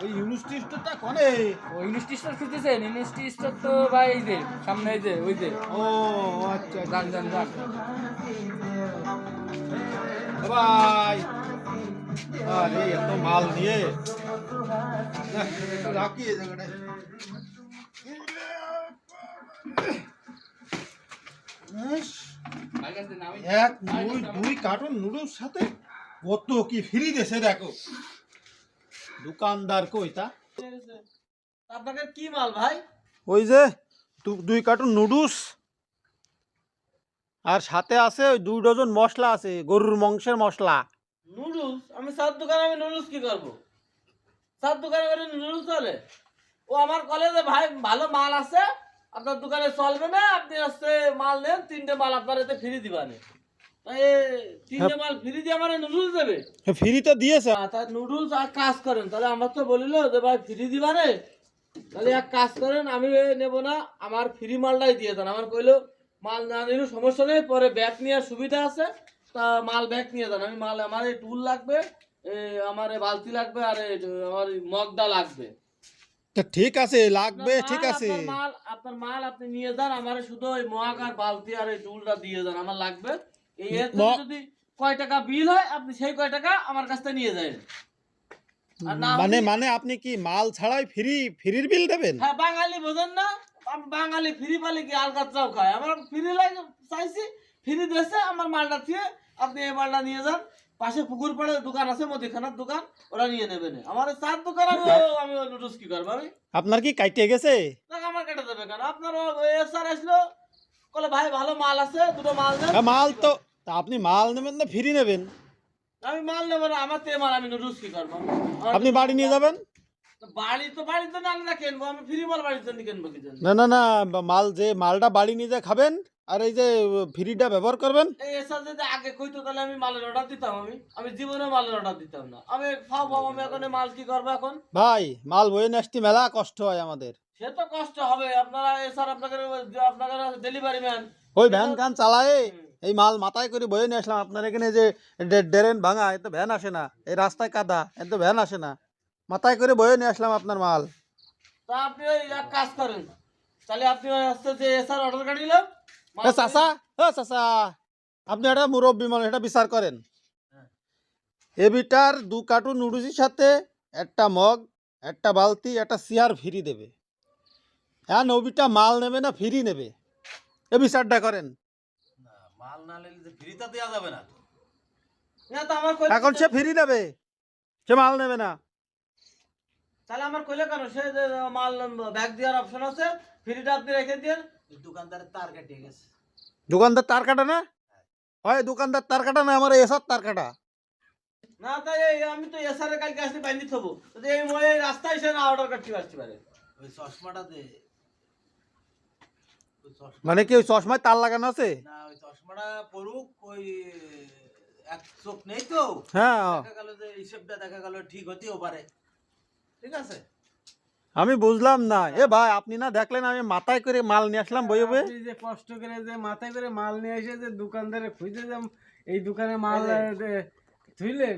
ওই ইউনিস্টিসটা কোনে? ওই ইনস্টিটিউট খুঁজতেছেন? ইনস্টিটিউট তো ভাই এই যে সামনে, এই যে ওই যে। ও আচ্ছা যান যান যান। ভাই আরে এত মাল নিয়ে না, একটু রাখি এই জায়গাটায়। ইস, ভাই কাছে নামি। এক দুই কার্টন নুডলস সাথে কত কি ফ্রি দেশে দেখো। দোকানদার কইতা আপনাদের কি মাল ভাই? ওই যে দুই কার্টন নুডলস আর সাথে আছে ওই 2 ডজন মশলা আছে, গরুর মাংসের মশলা। নুডলস? আমি সাত দোকানে আমি নুডলস কি করবো? সাত দোকানে করে নুডলস চলে? ও আমার কলেজে ভাই ভালো মাল আছে, আপনার দোকানে চলবে না, আপনি হচ্ছে মাল নেন, 3টে মাল আপনার এতে ফ্রি দিবানে। তাই 3টে মাল ফ্রি দিয়ে আমার নুডলস দেবে? ফ্রি তো দিয়েছে। তার নুডলস আর কাজ করেন, তাহলে আমার তো বলিল যে ভাই ফ্রি দিবানে, তাহলে এক কাজ করেন, আমি নেব না, আমার ফ্রি মালটাই দিয়ে দেন। আমার কইলো মাল না নিলেও সমস্যা নেই, পরে ব্যাগ নেওয়ার সুবিধা আছে, তা মাল ব্যাগ নিয়ে দেন। আমি মাল, আমার এই টুল লাগবে, আমার এই বালতি লাগবে, আর আমার মগদা লাগবে। তা ঠিক আছে, লাগবে, ঠিক আছে। আপনার মাল আপনি নিয়ে যান, আমার শুধু ওই মগ আর বালতি আর এই টুলটা দিয়ে যান, আমার লাগবে। এই এর জন্য যদি কয় টাকা বিল হয় আপনি সেই কয় টাকা আমার কাছ থেকে নিয়ে যাবেন। আর না মানে মানে আপনি কি মাল ছাড়াই ফ্রির বিল দেবেন? হ্যাঁ, বাঙালি বোঝেন না? আমি বাঙালি ফ্রি পালে কি আলকাতরাও খায়? আমার ফ্রি লাগে, চাইছি ফ্রি দিয়েছে, আমার মালটা দিয়ে আপনি এই মালটা নিয়ে যান। পাশে পুকুর পাড়ে দোকান আছে, মুদিখানার দোকান, ওরা নিয়ে নেবে না। আমার এই চার দোকান, আমি নুডলস কি করবো? আমি আপনার কি কাইটে গেছে? টাকা আমার কেটে দেবে কেন? আপনার স্যার আসলো, বলে ভাই ভালো মাল আছে, দুটো মাল দেন। মাল তো, তা আপনি মাল নেবেন না ফ্রি নেবেন? আমি মাল নেবো না, আমার তো এই মাল, আমি নুডলস কি করবো? আপনি বাড়ি নিয়ে যাবেন? বাড়িতে না আলাদা কিনবো, আমি ফ্রি মাল বাড়িতে কিনবো কি জন্য? না না না, মাল যে মালটা বাড়ি নিয়ে যায় খাবেন, আর এই যে ফ্রিটা ব্যবহার করবেন। এই এসা যদি আগে কইতো তাহলে আমি মালের অর্ডার দিতাম। আমি জীবনে মালের অর্ডার দিতাম না। আমি খাবো, আমি এখন এই মাল কি করবো এখন? ভাই মাল বয়ে নিয়ে আসতে মেলা কষ্ট হয় আমাদের। সে তো কষ্ট হবে, আপনারা স্যার আপনাদের ডেলিভারি ম্যান। ওই ভ্যান কান চালায়, এই মাল মাথায় করে বয়ে নিয়ে আসলাম। আপনার এখানে যে ড্রেন ভাঙা, এত ভ্যান আসে না, এই রাস্তায় কাদা, এত ভ্যান আসে না, মাথায় করে বয়ে নিয়ে আসলাম আপনার মাল। তা আপনি ওই এক কাজ করেন, তাহলে আপনি আসতে যে স্যার অর্ডার কাটি নিলাম। এ চাচা, ও চাচা, আপনি একটা মুরব্বী মানুষ, এটা বিচার করেন। এবিটার 2 কার্টুন নুডলসের সাথে একটা মগ, একটা বালতি, একটা চেয়ার ফ্রি দেবে। হ্যাঁ, নবীটা মাল নেবে না ফ্রি নেবে? এ বিচারটা করেন। মাল না নিলে ফ্রিতে দেওয়া যাবে না তো। না তো আমার কইলে, এখন সে ফ্রি নেবে, সে মাল নেবে না। তাহলে আমার কইলে কেন? সে যে মাল ব্যাগ দেওয়ার অপশন আছে, ফ্রিটা আপনি রেখে দেন। দোকানদারের তার কেটে গেছে। দোকানদার তার কাটা না হয়, দোকানদার তার কাটা না, আমার এসব তার কাটা। না তাই আমি তো এসআর কালকে আসলে বাইন্দি থবো, যদি এই রাস্তায় সে না অর্ডার করতে পারে। ওই চশমাটা দে। ওই চশমা মানে কি ওই চশমায় তার লাগানো আছে? না, ওই চশমাটা পড়ুক, ওই এক চোখ নেই তো, হ্যাঁ, দেখা গেল যে হিসেবটা দেখা গেল ঠিক হতেও পারে। ঠিক আছে, আমি বুঝলাম না। এ ভাই, আপনি না দেখলেন আমি মাথায় করে মাল নিয়ে আসলাম বয়ে বয়ে? আপনি যে কষ্ট করে যে মাথায় করে মাল নিয়ে এসে যে দোকানদারে খুঁজে যাম এই দোকানে মাল ধুইলেন,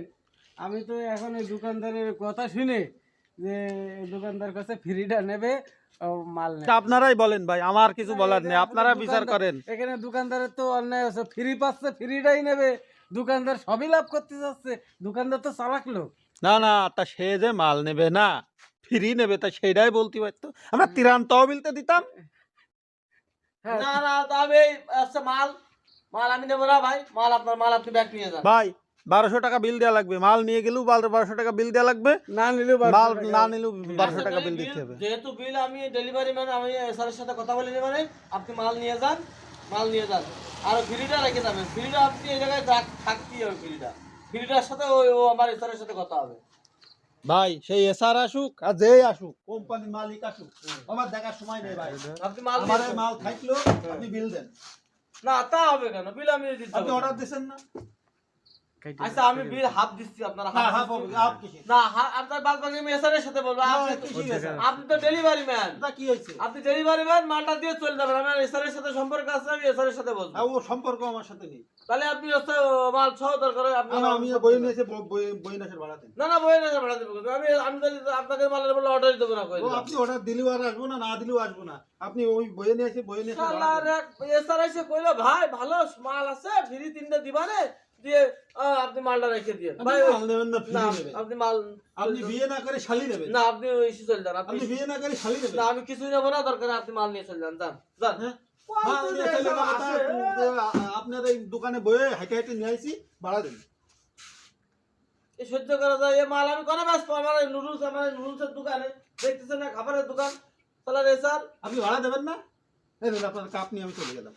আমি তো এখন এই দোকানদারের কথা শুনে যে এই দোকানদার কাছে ফ্রিটা নেবে, মাল নেবে। তা আপনারাই বলেন ভাই, আমার কিছু বলার নেই, আপনারা বিচার করেন। এখানে দোকানদারের তো অন্যায় আছে, ফ্রি পাচ্ছে ফ্রিটাই নেবে, দোকানদার সবই লাভ করতে যাচ্ছে, দোকানদার তো চালাক লোক। না না, তা সে যে মাল নেবে না, ফ্রি নেবে, তা সেইটাই বলতে পারতো, আমরা তিরান তহবিলতে দিতাম। হ্যাঁ, না না, তবে আচ্ছা মাল মাল আমি নেবো না ভাই, মাল আপনার মাল আপনি ব্যাগ নিয়ে যান। ভাই 1200 টাকা বিল দেওয়া লাগবে, মাল নিয়ে গেলেও 1200 টাকা বিল দেওয়া লাগবে, না নিলেও মাল না নিলেও 1200 টাকা বিল দিতে হবে। যেহেতু বিল আমি ডেলিভারি ম্যান, আমি স্যারের সাথে কথা বলে নেবেন, আপনি মাল নিয়ে যান, মাল নিয়ে যান, আর ফ্রিটা রেখে যাবেন। ফ্রিটা আপনি এই জায়গায় থাকতেই হবে, ফ্রিটার সাথে ও আমার স্যারের সাথে কথা হবে। ভাই সেই এসআর আসুক আর যেই আসুক, কোম্পানির মালিক আসুক, আমার দেখার সময় নেই ভাই। আপনি মাল আমার দিয়ে এই মাল থাকলো, আপনি বিল দেন। না তা হবে কেন? বিল আমি দিতে আপনি হবে। অর্ডার দিয়েছেন না? কাইটে আচ্ছা আমি বিল হাফ দিচ্ছি আপনারা না হাফ হাফ দিচ্ছি। আপ কিসে না আপনার বাদ বাকি আমি এসআরের সাথে বলবো আপনি তো ডেলিভারি ম্যান এটা কি হয়েছে আপনি ডেলিভারি ম্যান মালটা দিয়ে চলে যাবেন আমার এসআরের সাথে সম্পর্ক আছে আমি এসআরের সাথে বলবো ও সম্পর্ক আমার সাথে নেই তাহলে আপনি হচ্ছে মাল সহ দরকার হয় আপনি আমি বই নিয়েছে বই নাশের ভাড়া দেন না বই না ভাড়া দেবো আমি তাহলে আপনাকে মালের বলে অর্ডার দেবো না কই ও আপনি অর্ডার দিলেও আর আসবো না না দিলেও আসবো না আপনি ওই বই নিয়েছে শালার এক এসআর এসে কইলো ভাই ভালো মাল আছে ফ্রি 3টা দিবানে দিয়ে আপনি মালটা রেখে দিয়ে ভাই মাল নেবেন না ফ্রি না নেবেন আপনি মাল আপনি বিয়ে না করে শালি নেবেন না আপনি এসে চলে যান আপনি আপনি বিয়ে না করে শালি নেবেন না আমি কিছুই নেবো না দরকার আপনি মাল নিয়ে চলে যান যান হ্যাঁ মাল নিয়ে চলে যাবো আপনার এই দোকানে বইয়ে হাইটে হাইটে নিয়ে আইছি ভাড়া দেন এই সহ্য করা যায় এই মাল আমি কোনে ব্যস্ত আমার নুডলসের দোকানে দেখতেছেন না খাবারের দোকান তাহলে রে স্যার আপনি ভাড়া দেবেন না এই ধরুন আপনার কাপ নিয়ে আমি চলে গেলাম